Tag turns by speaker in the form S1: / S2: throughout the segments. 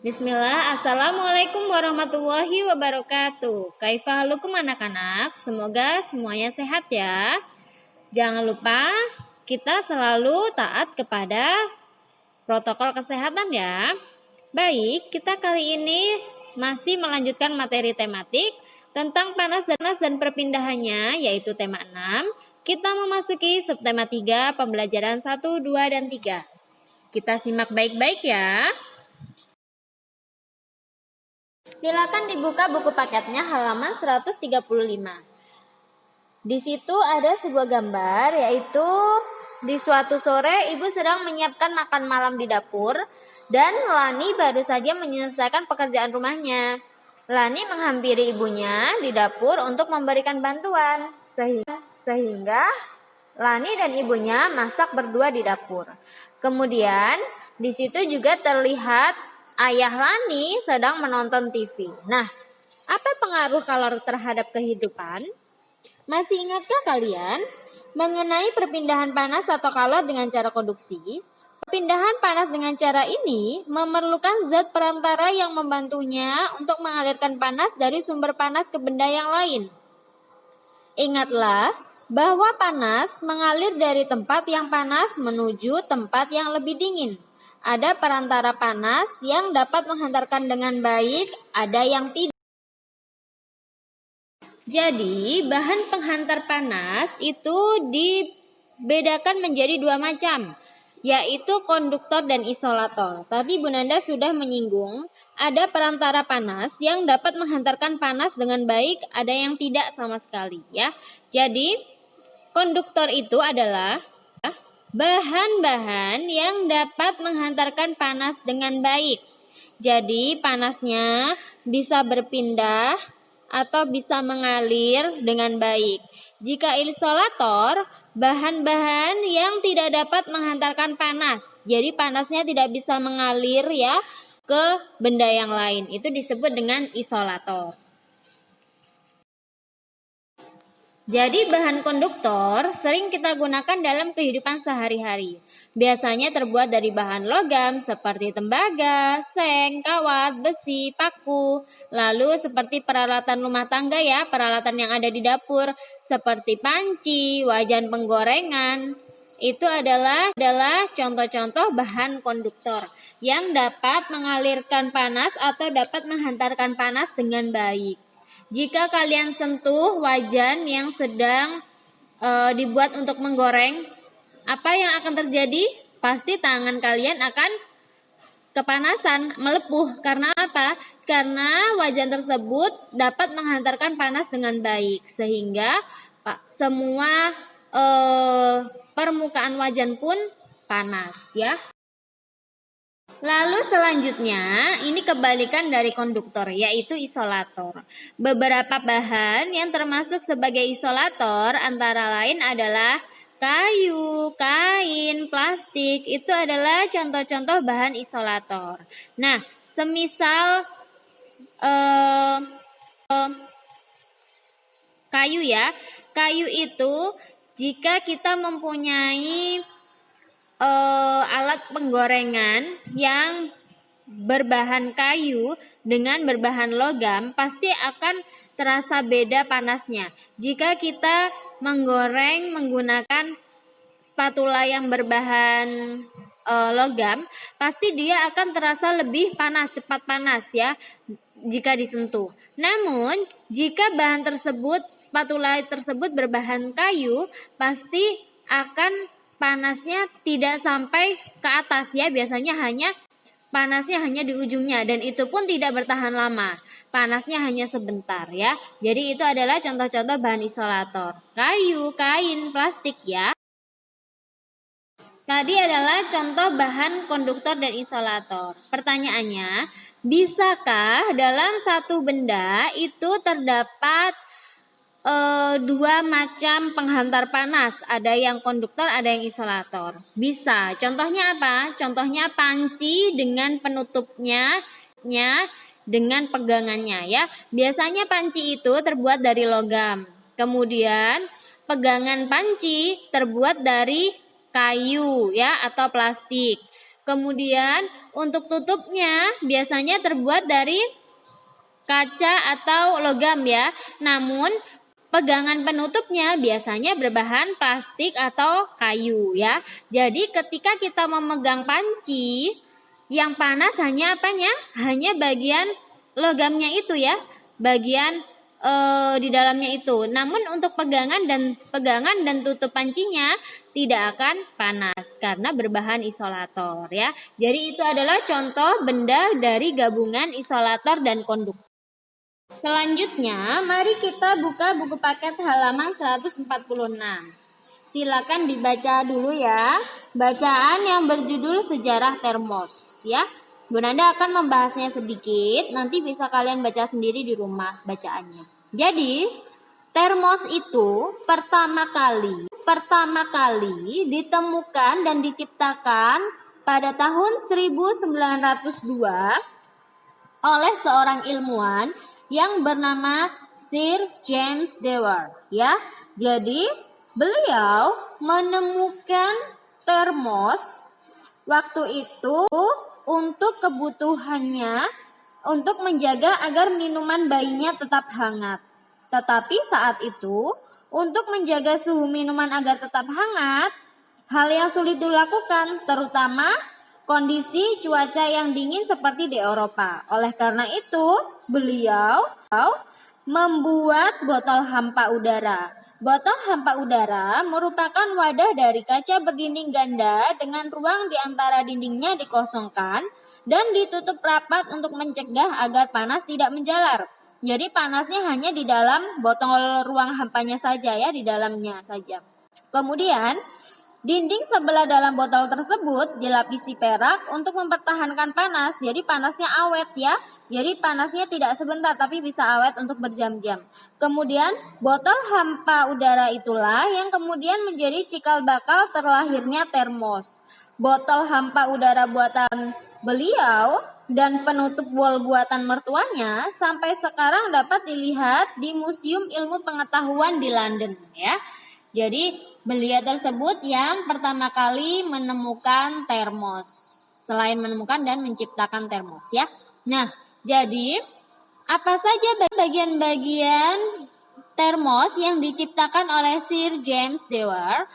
S1: Bismillah, Assalamualaikum warahmatullahi wabarakatuh. Kaifahalukum anak-anak, semoga semuanya sehat ya. Jangan lupa kita selalu taat kepada protokol kesehatan ya. Baik, kita kali ini masih melanjutkan materi tematik tentang panas dan perpindahannya, yaitu tema 6. Kita memasuki subtema 3, pembelajaran 1, 2, dan 3. Kita simak baik-baik ya. Silakan dibuka buku paketnya halaman 135. Di situ ada sebuah gambar, yaitu di suatu sore ibu sedang menyiapkan makan malam di dapur dan Lani baru saja menyelesaikan pekerjaan rumahnya. Lani menghampiri ibunya di dapur untuk memberikan bantuan, sehingga Lani dan ibunya masak berdua di dapur. Kemudian di situ juga terlihat ayah Lani sedang menonton TV. Nah, apa pengaruh kalor terhadap kehidupan? Masih ingatkah kalian mengenai perpindahan panas atau kalor dengan cara konduksi? Perpindahan panas dengan cara ini memerlukan zat perantara yang membantunya untuk mengalirkan panas dari sumber panas ke benda yang lain. Ingatlah bahwa panas mengalir dari tempat yang panas menuju tempat yang lebih dingin. Ada perantara panas yang dapat menghantarkan dengan baik, ada yang tidak. Jadi, bahan penghantar panas itu dibedakan menjadi dua macam, yaitu konduktor dan isolator. Tadi Bu Nanda sudah menyinggung, ada perantara panas yang dapat menghantarkan panas dengan baik, ada yang tidak sama sekali ya. Jadi, konduktor itu adalah bahan-bahan yang dapat menghantarkan panas dengan baik. Jadi panasnya bisa berpindah atau bisa mengalir dengan baik. Jika isolator, bahan-bahan yang tidak dapat menghantarkan panas. Jadi panasnya tidak bisa mengalir ya ke benda yang lain. Itu disebut dengan isolator. Jadi bahan konduktor sering kita gunakan dalam kehidupan sehari-hari. Biasanya terbuat dari bahan logam seperti tembaga, seng, kawat, besi, paku. Lalu seperti peralatan rumah tangga ya, peralatan yang ada di dapur seperti panci, wajan penggorengan. Itu adalah contoh-contoh bahan konduktor yang dapat mengalirkan panas atau dapat menghantarkan panas dengan baik. Jika kalian sentuh wajan yang sedang dibuat untuk menggoreng, apa yang akan terjadi? Pasti tangan kalian akan kepanasan, melepuh. Karena apa? Karena wajan tersebut dapat menghantarkan panas dengan baik, sehingga semua permukaan wajan pun panas ya. Lalu selanjutnya, ini kebalikan dari konduktor, yaitu isolator. Beberapa bahan yang termasuk sebagai isolator antara lain adalah kayu, kain, plastik. Itu adalah contoh-contoh bahan isolator. Nah, semisal kayu ya, kayu itu jika kita mempunyai alat penggorengan yang berbahan kayu dengan berbahan logam, pasti akan terasa beda panasnya. Jika kita menggoreng menggunakan spatula yang berbahan logam, pasti dia akan terasa lebih panas, cepat panas ya jika disentuh. Namun, jika bahan tersebut, spatula tersebut berbahan kayu, pasti akan panasnya tidak sampai ke atas ya, biasanya panasnya hanya di ujungnya dan itu pun tidak bertahan lama. Panasnya hanya sebentar ya. Jadi itu adalah contoh-contoh bahan isolator. Kayu, kain, plastik ya. Tadi adalah contoh bahan konduktor dan isolator. Pertanyaannya, bisakah dalam satu benda itu terdapat dua macam penghantar panas, ada yang konduktor, ada yang isolator? Bisa. Contohnya apa? Contohnya panci dengan penutupnya dengan pegangannya ya. Biasanya panci itu terbuat dari logam. Kemudian pegangan panci terbuat dari kayu ya atau plastik. Kemudian untuk tutupnya biasanya terbuat dari kaca atau logam ya. Namun pegangan penutupnya biasanya berbahan plastik atau kayu ya. Jadi ketika kita memegang panci, yang panas hanya apanya? Hanya bagian logamnya itu ya, bagian di dalamnya itu. Namun untuk pegangan dan tutup pancinya tidak akan panas karena berbahan isolator ya. Jadi itu adalah contoh benda dari gabungan isolator dan konduktor. Selanjutnya, mari kita buka buku paket halaman 146. Silakan dibaca dulu ya. Bacaan yang berjudul Sejarah Termos ya. Bunda akan membahasnya sedikit, nanti bisa kalian baca sendiri di rumah bacaannya. Jadi, termos itu pertama kali ditemukan dan diciptakan pada tahun 1902 oleh seorang ilmuwan yang bernama Sir James Dewar ya. Jadi beliau menemukan termos waktu itu untuk kebutuhannya untuk menjaga agar minuman bayinya tetap hangat. Tetapi saat itu untuk menjaga suhu minuman agar tetap hangat, hal yang sulit dilakukan terutama kondisi cuaca yang dingin seperti di Eropa. Oleh karena itu, beliau membuat botol hampa udara. Botol hampa udara merupakan wadah dari kaca berdinding ganda dengan ruang di antara dindingnya dikosongkan dan ditutup rapat untuk mencegah agar panas tidak menjalar. Jadi panasnya hanya di dalam botol ruang hampanya saja ya, di dalamnya saja. Kemudian dinding sebelah dalam botol tersebut dilapisi perak untuk mempertahankan panas. Jadi panasnya awet ya. Jadi panasnya tidak sebentar tapi bisa awet untuk berjam-jam. Kemudian botol hampa udara itulah yang kemudian menjadi cikal bakal terlahirnya termos. Botol hampa udara buatan beliau dan penutup wol buatan mertuanya sampai sekarang dapat dilihat di Museum Ilmu Pengetahuan di London ya. Jadi beliau tersebut yang pertama kali menemukan termos. Selain menemukan dan menciptakan termos ya. Nah, jadi apa saja bagian-bagian termos yang diciptakan oleh Sir James Dewar?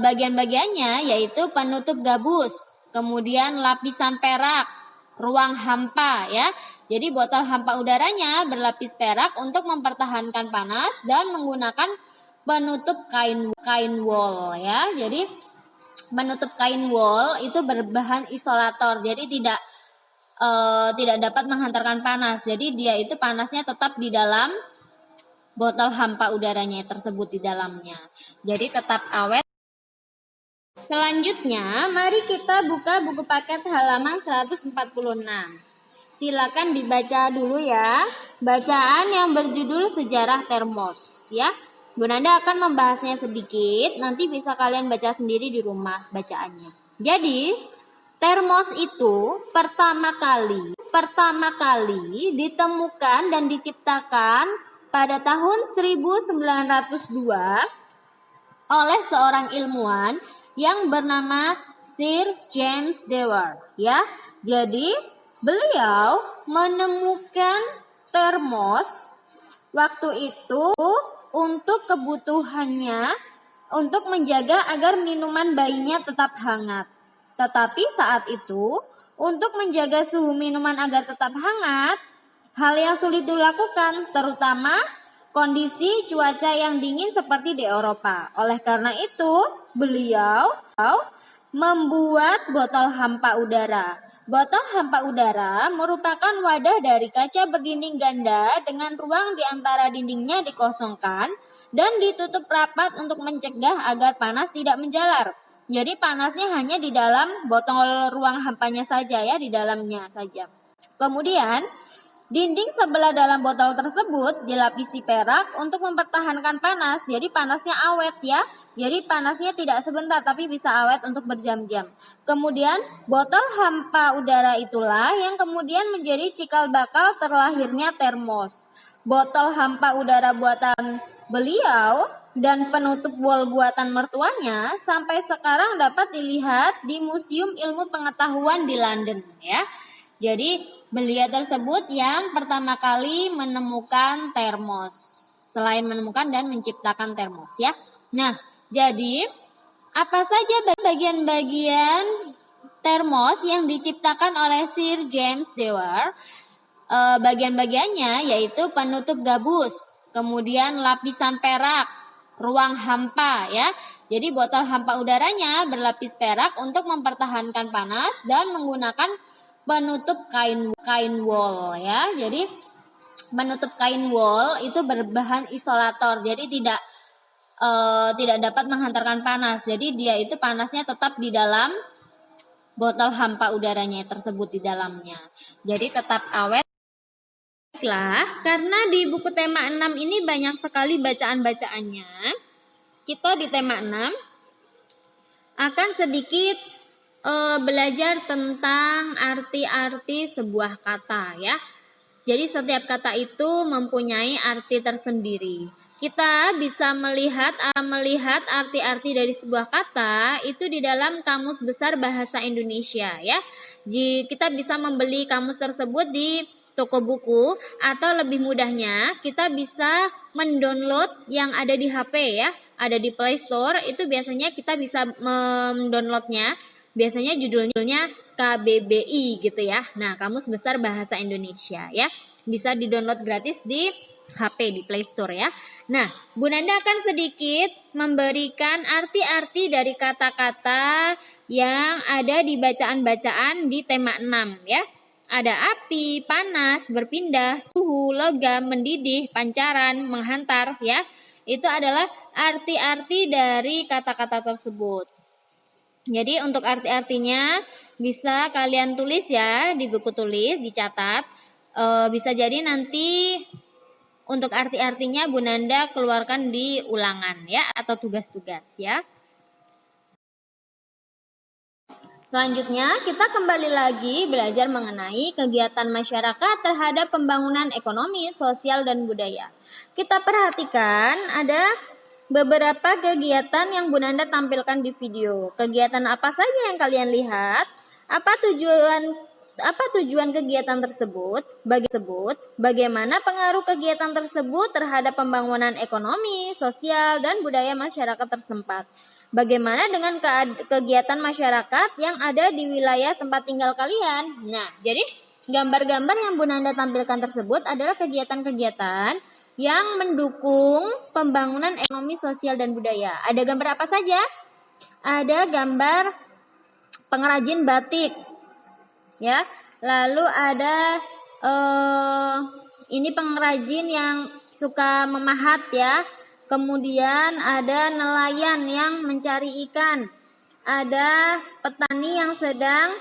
S1: Bagian-bagiannya yaitu penutup gabus, kemudian lapisan perak, ruang hampa ya. Jadi botol hampa udaranya berlapis perak untuk mempertahankan panas dan menggunakan penutup kain wol ya. Jadi penutup kain wol itu berbahan isolator. Jadi tidak dapat menghantarkan panas. Jadi dia itu panasnya tetap di dalam botol hampa udaranya tersebut di dalamnya. Jadi tetap awet. Selanjutnya, mari kita buka buku paket halaman 146. Silakan dibaca dulu ya. Bacaan yang berjudul Sejarah Termos ya. Bunda akan membahasnya sedikit, nanti bisa kalian baca sendiri di rumah bacaannya. Jadi, termos itu pertama kali ditemukan dan diciptakan pada tahun 1902 oleh seorang ilmuwan yang bernama Sir James Dewar ya. Jadi beliau menemukan termos waktu itu untuk kebutuhannya untuk menjaga agar minuman bayinya tetap hangat. Tetapi saat itu untuk menjaga suhu minuman agar tetap hangat, hal yang sulit dilakukan terutama kondisi cuaca yang dingin seperti di Eropa. Oleh karena itu, beliau membuat botol hampa udara. Botol hampa udara merupakan wadah dari kaca berdinding ganda dengan ruang di antara dindingnya dikosongkan dan ditutup rapat untuk mencegah agar panas tidak menjalar. Jadi panasnya hanya di dalam botol ruang hampanya saja ya, di dalamnya saja. Kemudian dinding sebelah dalam botol tersebut dilapisi perak untuk mempertahankan panas. Jadi panasnya awet ya. Jadi panasnya tidak sebentar tapi bisa awet untuk berjam-jam. Kemudian botol hampa udara itulah yang kemudian menjadi cikal bakal terlahirnya termos. Botol hampa udara buatan beliau dan penutup wol buatan mertuanya sampai sekarang dapat dilihat di Museum Ilmu Pengetahuan di London ya. Jadi beliau tersebut yang pertama kali menemukan termos, selain menemukan dan menciptakan termos ya. Nah, jadi apa saja bagian-bagian termos yang diciptakan oleh Sir James Dewar? Bagian-bagiannya yaitu penutup gabus, kemudian lapisan perak, ruang hampa ya. Jadi botol hampa udaranya berlapis perak untuk mempertahankan panas dan menggunakan penutup kain wol ya. Jadi penutup kain wol itu berbahan isolator. Jadi tidak dapat menghantarkan panas. Jadi dia itu panasnya tetap di dalam botol hampa udaranya tersebut di dalamnya. Jadi tetap awet. Baiklah, karena di buku tema 6 ini banyak sekali bacaan-bacaannya, kita di tema 6 akan sedikit belajar tentang arti-arti sebuah kata ya. Jadi setiap kata itu mempunyai arti tersendiri. Kita bisa melihat arti-arti dari sebuah kata itu di dalam Kamus Besar Bahasa Indonesia ya. Kita bisa membeli kamus tersebut di toko buku, atau lebih mudahnya kita bisa mendownload yang ada di HP ya, ada di Play Store. Itu biasanya kita bisa mendownloadnya, biasanya judulnya KBBI gitu ya. Nah, Kamus Besar Bahasa Indonesia ya, bisa didownload gratis di HP di Play Store ya. Nah, Bu Nanda akan sedikit memberikan arti-arti dari kata-kata yang ada di bacaan-bacaan di tema 6 ya. Ada api, panas, berpindah, suhu, logam, mendidih, pancaran, menghantar ya. Itu adalah arti-arti dari kata-kata tersebut. Jadi untuk arti-artinya bisa kalian tulis ya di buku tulis, dicatat. Bisa jadi nanti untuk arti-artinya Bu Nanda keluarkan di ulangan ya, atau tugas-tugas ya. Selanjutnya, kita kembali lagi belajar mengenai kegiatan masyarakat terhadap pembangunan ekonomi, sosial, dan budaya. Kita perhatikan ada beberapa kegiatan yang Bu Nanda tampilkan di video. Kegiatan apa saja yang kalian lihat? Apa tujuan kegiatan tersebut? Bagaimana pengaruh kegiatan tersebut terhadap pembangunan ekonomi, sosial, dan budaya masyarakat setempat? Bagaimana dengan kegiatan masyarakat yang ada di wilayah tempat tinggal kalian? Nah, jadi gambar-gambar yang Bu Nanda tampilkan tersebut adalah kegiatan-kegiatan yang mendukung pembangunan ekonomi, sosial, dan budaya. Ada gambar apa saja? Ada gambar pengrajin batik, ya. Lalu ada ini pengrajin yang suka memahat ya. Kemudian ada nelayan yang mencari ikan. Ada petani yang sedang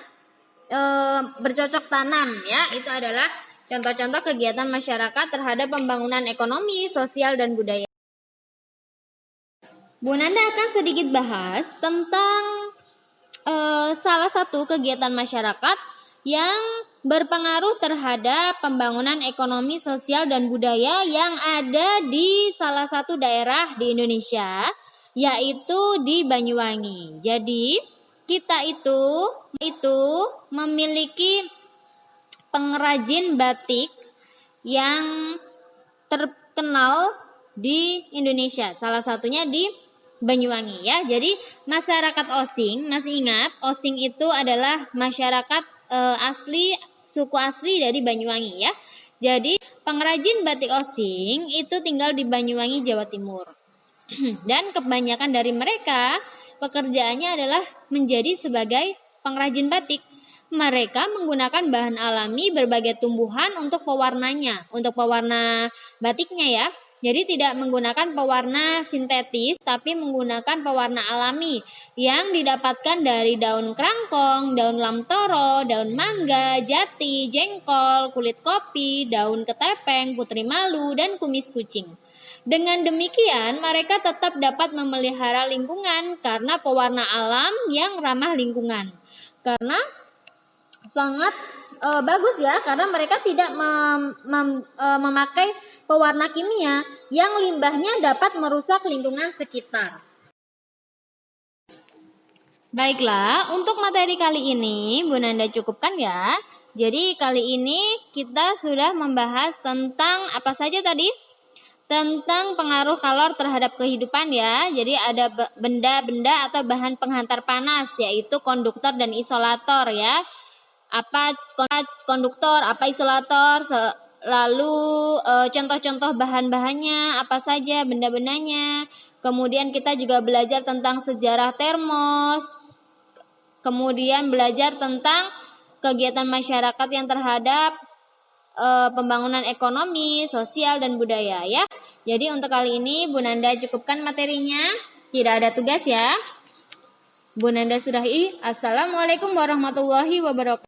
S1: bercocok tanam ya. Itu adalah contoh-contoh kegiatan masyarakat terhadap pembangunan ekonomi, sosial, dan budaya. Bu Nanda akan sedikit bahas tentang salah satu kegiatan masyarakat yang berpengaruh terhadap pembangunan ekonomi, sosial, dan budaya yang ada di salah satu daerah di Indonesia, yaitu di Banyuwangi. Jadi, kita itu memiliki pengrajin batik yang terkenal di Indonesia, salah satunya di Banyuwangi ya. Jadi masyarakat Osing, masih ingat Osing itu adalah masyarakat suku asli dari Banyuwangi ya. Jadi pengrajin batik Osing itu tinggal di Banyuwangi, Jawa Timur. Dan kebanyakan dari mereka pekerjaannya adalah menjadi sebagai pengrajin batik. Mereka menggunakan bahan alami berbagai tumbuhan untuk pewarnanya, untuk pewarna batiknya ya. Jadi tidak menggunakan pewarna sintetis, tapi menggunakan pewarna alami yang didapatkan dari daun krangkong, daun lamtoro, daun mangga, jati, jengkol, kulit kopi, daun ketepeng, putri malu, dan kumis kucing. Dengan demikian, mereka tetap dapat memelihara lingkungan karena pewarna alam yang ramah lingkungan. Karena sangat bagus ya, karena mereka tidak memakai pewarna kimia yang limbahnya dapat merusak lingkungan sekitar. Baiklah, untuk materi kali ini Bu Nanda cukupkan ya. Jadi kali ini kita sudah membahas tentang apa saja tadi? Tentang pengaruh kalor terhadap kehidupan ya. Jadi ada benda-benda atau bahan penghantar panas, yaitu konduktor dan isolator ya. Apa konduktor, apa isolator, lalu contoh-contoh bahan-bahannya, apa saja benda-bendanya. Kemudian kita juga belajar tentang sejarah termos. Kemudian belajar tentang kegiatan masyarakat yang terhadap pembangunan ekonomi, sosial, dan budaya ya. Jadi untuk kali ini Bu Nanda cukupkan materinya. Tidak ada tugas ya. Bu Nanda sudahi. Assalamualaikum warahmatullahi wabarakatuh.